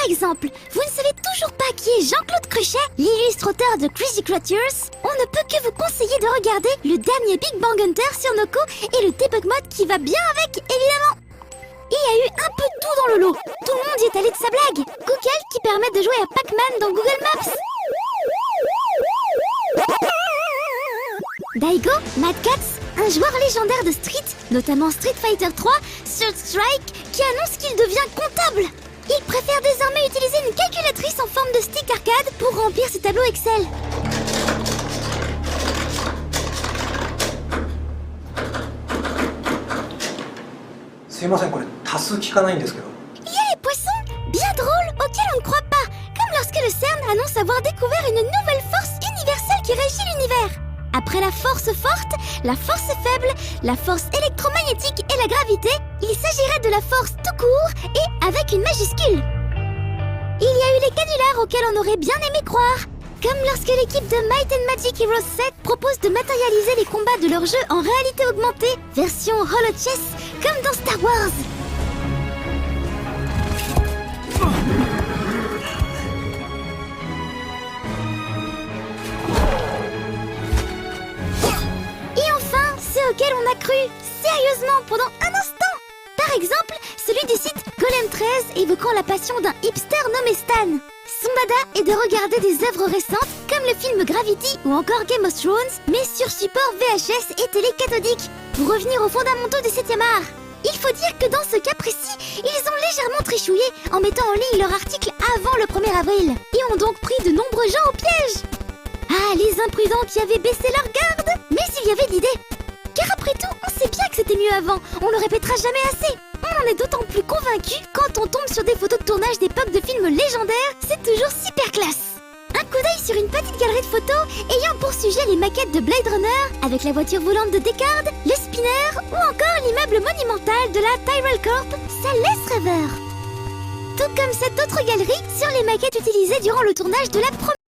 exemple, vous ne savez toujours pas qui est Jean-Claude Crochet, l'illustrateur de Crazy Creatures, on ne peut que vous conseiller de regarder le dernier Big Bang Hunter sur Noco et le debug mode qui va bien avec, évidemment. Il y a eu un peu tout dans le lot. Tout le monde y est allé de sa blague. Google qui permet de jouer à Pac-Man dans Google Maps. Daigo, Mad Catz, un joueur légendaire de Street, notamment Street Fighter 3, Third Strike, qui annonce qu'il devient comptable. Il préfère désormais utiliser une calculatrice en forme de stick arcade pour remplir ses tableaux Excel. Il y a les poissons, bien drôles, auxquels on ne croit pas, comme lorsque le CERN annonce avoir découvert une nouvelle force universelle qui régit l'univers. Après la force forte, la force faible, la force électromagnétique et la gravité, il s'agirait de la force tout court et avec une majuscule. Il y a eu les canulars auxquels on aurait bien aimé croire, comme lorsque l'équipe de Might and Magic Heroes 7 propose de matérialiser les combats de leur jeu en réalité augmentée, version holochess, comme dans Star Wars. Et enfin, ceux auxquels on a cru sérieusement pendant un instant. Par exemple, celui du site Golem 13 évoquant la passion d'un hipster nommé Stan. Son dada est de regarder des œuvres récentes comme le film Gravity ou encore Game of Thrones, mais sur support VHS et télé cathodique, pour revenir aux fondamentaux du 7e art. Il faut dire que dans ce cas précis, ils ont légèrement trichouillé en mettant en ligne leur article avant le 1er avril, et ont donc pris de nombreux gens au piège. Ah, les imprudents qui avaient baissé leur garde. Mais s'il y avait d'idées. Car après tout, on sait bien que c'était mieux avant, on le répétera jamais assez. On en est d'autant plus convaincu quand on tombe sur des photos de tournage d'époque de films légendaires, c'est toujours super classe. Un coup d'œil sur une petite galerie de photos ayant pour sujet les maquettes de Blade Runner, avec la voiture volante de Deckard, le spinner ou encore l'immeuble monumental de la Tyrell Corp, ça laisse rêveur. Tout comme cette autre galerie sur les maquettes utilisées durant le tournage de la première